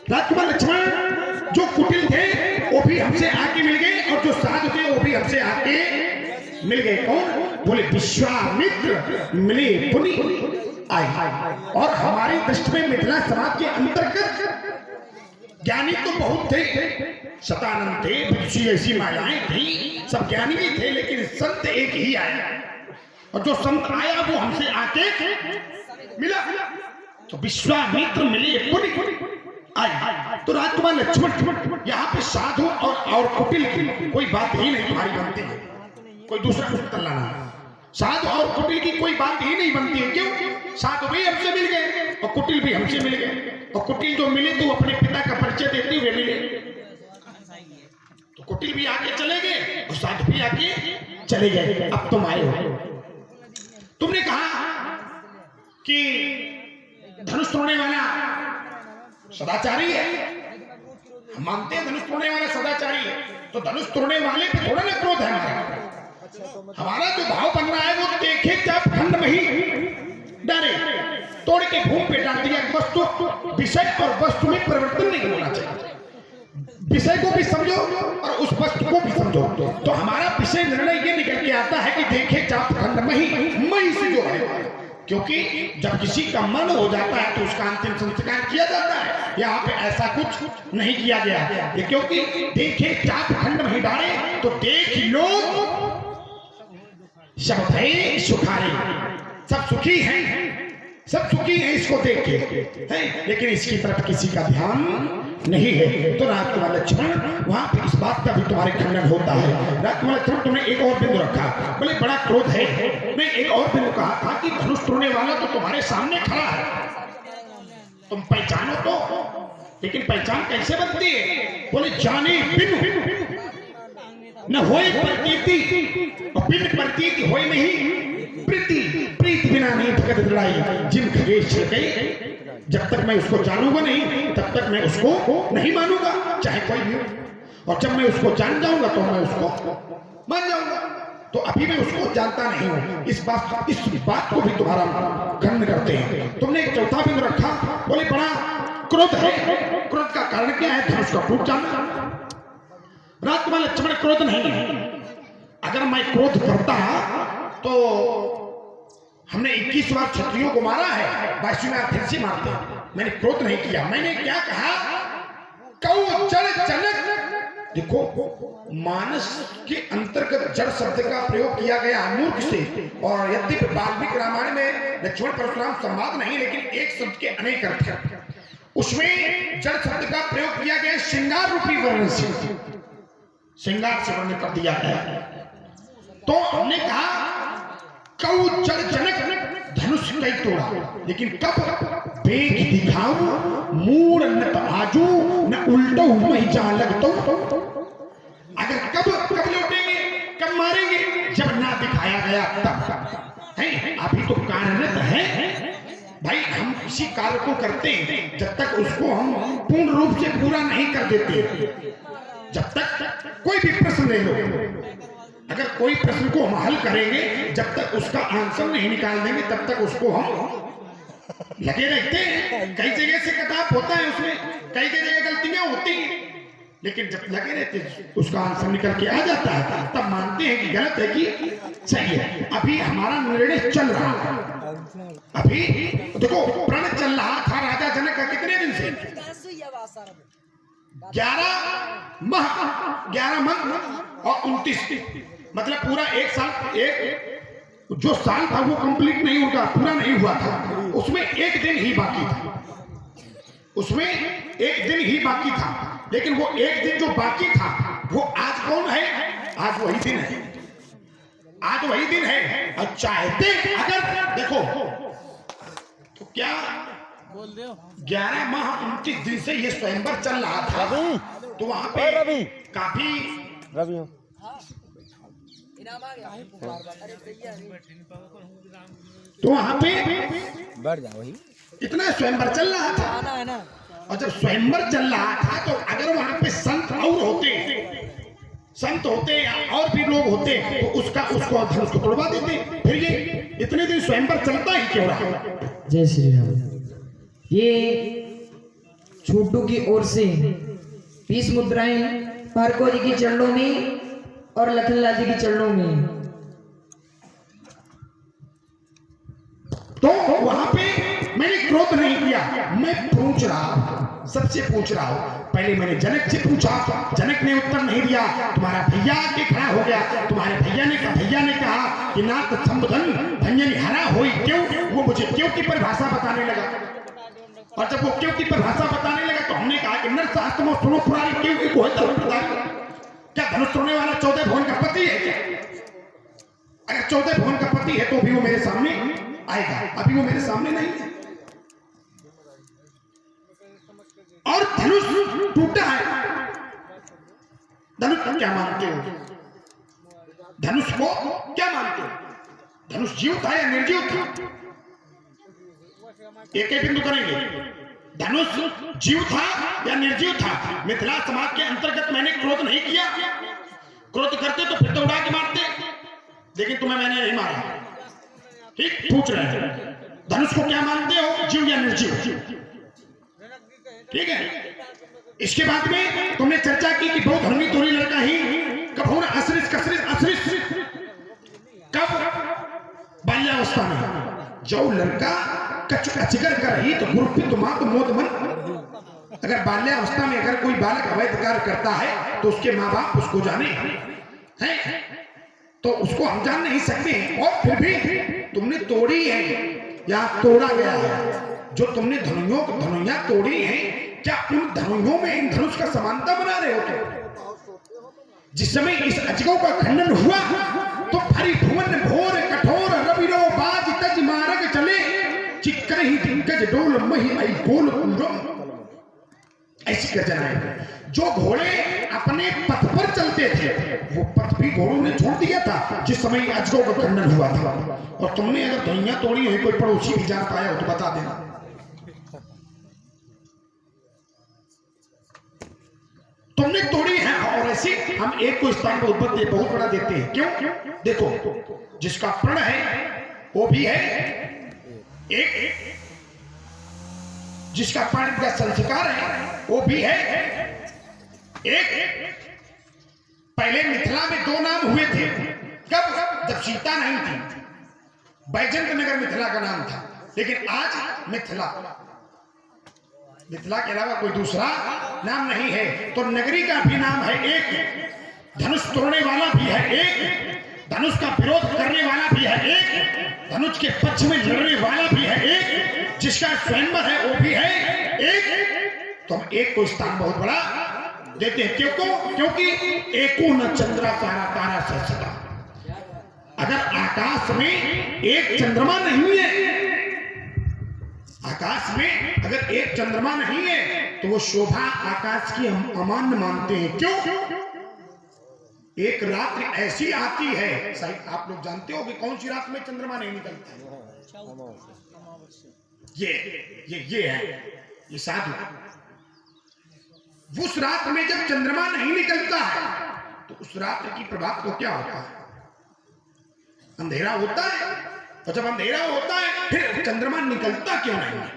राजकुमार लक्ष्मण जो कुटिल थे वो भी हमसे आके मिल गए और जो साधु थे वो भी हमसे आके मिल गए। कौन? बोले विश्वामित्र मिले पुनि आए। और हमारी दृष्टि में मिथिला समाज के अंतर्गत ज्ञानी तो बहुत थे, शतानंद थे, विदुषी ऐसी मायाएं थी, सब ज्ञानी भी थे, लेकिन संत एक ही आया और जो संत आया वो हमसे आके मिला। तो विश्वामित्र मिले पुनि आए। तो राजकुमार लक्ष्मण यहाँ पे साधु और कुटिल की कोई बात ही नहीं तुम्हारी बनती है, कोई दूसरा कुछ लाना। साधु और कुटिल की कोई बात ही नहीं बनती है। क्यों? साधु भी हमसे मिल गए और कुटिल भी हमसे मिल गए। और कुटिल जो मिले तो अपने पिता का परिचय देते हुए मिले, तो कुटिल भी आके चले गए और साधु भी आके चले गए। अब तुम आए हो, तुमने कहा कि धनुष तोड़ने वाला सदाचारी है। हम मानते हैं धनुष तोड़ने वाला सदाचारी है, तो धनुष तोड़ने वाले पे थोड़ा ना क्रोध है हमारा जो भाव बन रहा है वो देखे जब खंड में ही डरे, तोड़ के भूमि पे डाल दिया। वस्तु, विषय और वस्तु में परिवर्तन नहीं होना चाहिए। विषय को भी समझो और उस वस्तु को भी समझो। तो हमारा विषय निर्णय ये निकल के आता है कि देखे जाप खंड में ही मई से जो है, क्योंकि जब किसी का मन हो जाता है तो उसका अंतिम संस्कार किया जाता है। यहाँ पे ऐसा कुछ नहीं किया गया, क्योंकि देखे जाप खंड में ही डाले तो देख लो सब है सुखारी, सब सुखी हैं, सब सुखी हैं इसको देख के है, लेकिन इसकी तरफ किसी का ध्यान नहीं है। तो राजकुमार लक्ष्मण वहां पे इस बात का भी तुम्हारे खंडन होता है। राजकुमार लक्ष्मण तुमने एक और बिंदु रखा, बोले बड़ा क्रोध है। मैं एक और बिंदु कहा था कि धनुष तोड़ने वाला तो तुम्हारे सामने खड़ा है, तुम पहचानो तो, लेकिन पहचान कैसे बनती है? बोले जाने बिनु न होए प्रतीति और बिन प्रतीति होए नहीं प्रीति, प्रीत बिना नहीं भगत लड़ाई। जिन खगेश गई, जब तक मैं उसको जानूंगा नहीं तब तक मैं उसको नहीं मानूंगा, चाहे कोई भी हो। और जब मैं उसको जान जाऊंगा तो मैं उसको मान जाऊंगा। तो अभी मैं उसको जानता नहीं हूं, इस बात को भी तुम्हारा खंडन करते हैं। तुमने एक चौथा बिंदु रखा, बोले बड़ा क्रोध है। क्रोध का कारण क्या है? धनुष का टूट जाना। राजकुमार लक्ष्मण क्रोध नहीं है। अगर मैं क्रोध करता तो हमने 21 बार क्षत्रियों को मारा है, 22 बार फिर से मारते हैं। मैंने क्रोध नहीं किया। मैंने क्या कहा? कौ जड़ जनक। देखो, मानस के अंतर्गत जड़ शब्द का प्रयोग किया गया मूर्ख से, और यद्यपि वाल्मीकि रामायण में लक्ष्मण परशुराम संवाद नहीं, लेकिन एक शब्द के अनेक अर्थ हैं। उसमें जड़ शब्द का प्रयोग किया गया श्रृंगार रूपी वर्ण से, श्रृंगार से वर्ण कर दिया गया। तो हमने कहा कौ जड़ जनक धनुष कई तोड़ा, लेकिन कब? बेग दिखाओ मूड न आजू न उल्टो मही जा लगतो। अगर कब लौटेंगे, कब मारेंगे? जब ना दिखाया गया तब है। अभी तो कार्यरत है भाई, हम किसी कार्य को करते हैं जब तक उसको हम पूर्ण रूप से पूरा नहीं कर देते, जब तक कोई भी प्रश्न ले लो, अगर कोई प्रश्न को हम हल करेंगे, जब तक उसका आंसर नहीं निकाल देंगे तब तक उसको हम लगे रहते हैं। कई जगह से कटाप होता है, उसमें कई जगह गलतियां होती हैं, लेकिन जब लगे रहते उसका आंसर निकल के आ जाता है तब मानते हैं कि गलत है कि सही है। अभी हमारा निर्णय चल रहा है। अभी देखो प्रण चल रहा था राजा जनक का कितने दिन से? 11 माह और 29, मतलब पूरा एक साल। एक जो साल था वो कंप्लीट नहीं होगा, पूरा नहीं हुआ था, उसमें एक दिन ही बाकी था, उसमें एक दिन ही बाकी था। लेकिन वो एक दिन जो बाकी था वो आज कौन है? आज वही दिन है, आज वही दिन है। और चाहते अगर देखो तो क्या बोल दो, 11 माह 29 दिन से ये स्वयंवर चल रहा था, तो वहां पे काफी तो वहां पे बढ़ जाओ, वही इतना स्वयंवर चल रहा था। और जब स्वयंवर चल रहा था तो अगर वहां पे संत और होते, संत होते या और भी लोग होते तो उसको धनुष को तोड़वा देते। फिर ये इतने दिन स्वयंवर चलता ही क्यों रहा? जय श्री राम। ये छोटू की ओर से 20 मुद्राएं भार्गव जी के चरणों में और लखनलाल जी के चरणों में। तो वहां पे मैंने क्रोध नहीं किया, मैं पूछ रहा हूं, सबसे पूछ रहा हूं। पहले मैंने जनक से पूछा, जनक ने उत्तर नहीं दिया। तुम्हारा भैया आके खड़ा हो गया, तुम्हारे भैया ने कहा कि नाथ संबोधन भंजन हरा होई क्यों, वो मुझे क्यों की परिभाषा बताने लगा। और जब वो क्यों की परिभाषा बताने लगा तो हमने कहा कि नर शास्त्र में सुनो पुरानी क्यों की कोई क्या धनुष तोड़ने वाला 14 भुवन का पति है क्या? अगर 14 भुवन का पति है तो भी वो मेरे सामने आएगा, अभी वो मेरे सामने नहीं है। और धनुष टूटा है, धनुष को क्या मानते हो? धनुष को क्या मानते हो? धनुष जीव था या निर्जीव था? एक ही बिंदु करेंगे। धनुष जीव था या निर्जीव था? मिथिला समाज के अंतर्गत मैंने क्रोध नहीं किया। क्रोध करते तो फिर तो उड़ा के मारते, लेकिन तुम्हें मैंने नहीं मारा। ठीक पूछ रहे हैं, धनुष को क्या मानते हो, जीव या निर्जीव? ठीक है। इसके बाद में तुमने चर्चा की कि बहुत धर्मी तोरी लड़का ही कब होना असरिस कब? बाल्यावस्था में। जो लड़का अचगर कर ही तो गुरुपित मात मोद मन। अगर बाल्यावस्था में अगर कोई बालक अवैध कार्य करता है तो उसके माँ बाप उसको जाने हैं, तो उसको हम जान नहीं सकते हैं। और फिर भी तुमने तोड़ी है या तोड़ा गया है, जो तुमने धनुया तोड़ी है, क्या उन धनुयों में इन धनुष का समानता बना रहे हो तुम? जिस समय इस अजगों का खंडन हुआ तो भरी भुवन भोर कठोर रविरो बाज तज मार्ग चले चिक्कर ही दिग्गज डोल मही आई बोल पूरम। ऐसी गर्जना है। जो घोड़े अपने पथ पर चलते थे वो पथ भी घोड़ों ने छोड़ दिया था जिस समय अजगों का खंडन हुआ था। और तुमने अगर धनुया तोड़ी हुई, कोई पड़ोसी भी जान पाया हो तो बता देना। तुमने तोड़ी है। और ऐसे हम एक को स्थान बहुत बड़ा देते हैं। क्यों? देखो, जिसका प्रण है वो भी है एक, जिसका प्राण का संस्कार है वो भी है एक। पहले मिथिला में 2 नाम हुए थे। कब? जब सीता नहीं थी, बैजंत नगर मिथिला का नाम था। लेकिन आज मिथिला के अलावा कोई दूसरा नाम नहीं है। तो नगरी का भी नाम है एक, धनुष तोड़ने वाला भी है एक, धनुष का विरोध करने वाला भी है एक, धनुष के पक्ष में लड़ने वाला भी है एक, जिसका स्वयंवर है वो भी है एक। तो हम एक को स्थान बहुत बड़ा देते हैं। क्योंकि एको न चंद्रा तारा सहसता। अगर आकाश में एक चंद्रमा नहीं है, आकाश में अगर एक चंद्रमा नहीं है तो वो शोभा आकाश की हम अमान्य मानते हैं। क्यों? एक रात्रि ऐसी आती है, शायद आप लोग जानते हो कि कौन सी रात में चंद्रमा नहीं निकलता है? ये है, ये साधु। उस रात में जब चंद्रमा नहीं निकलता है तो उस रात्रि की प्रभात को क्या होता है? अंधेरा होता है। और जब अंधेरा होता है फिर चंद्रमा निकलता क्यों नहीं है?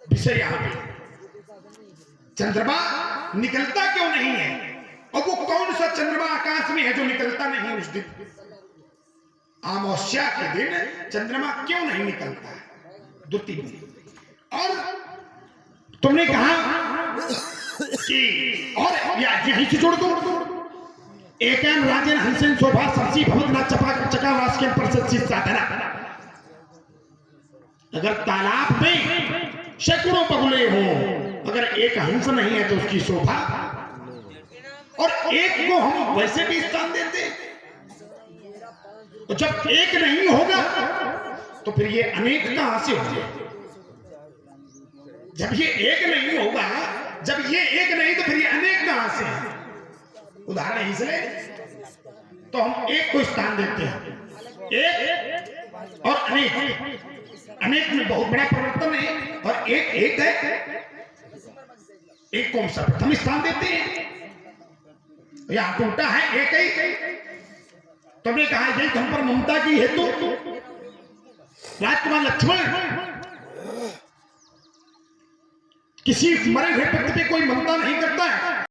विषय यहां पे चंद्रमा निकलता क्यों नहीं है? और वो कौन सा चंद्रमा आकाश में है जो निकलता नहीं उस दिन? अमावस्या के दिन चंद्रमा क्यों नहीं निकलता है? द्वितीय। और तुमने कहा कि और यहीं से जोड़ दो, एकान राजन हंसन शोभा सरसी भवतना चपा चका वास्के प्रशस्ति साधना। अगर तालाब में सैकड़ों बगुले हो, अगर एक हंस नहीं है तो उसकी शोभा। और एक को हम वैसे भी स्थान देते, तो जब एक नहीं होगा तो फिर ये अनेक कहां से होंगे? जब ये एक नहीं होगा, जब ये एक नहीं तो फिर ये अनेक कहां से है? उदाहरण इसलिए तो हम एक को स्थान देते हैं। एक और अनेक, अनेक में बहुत बड़ा परिवर्तन है। और एक है, एक को हम सर्वप्रथम स्थान देते हैं। यहां टूटा है एक ही। तुमने कहा यही धन पर ममता की हेतु राजकुमार लक्ष्मण किसी मरे हुए व्यक्ति पे कोई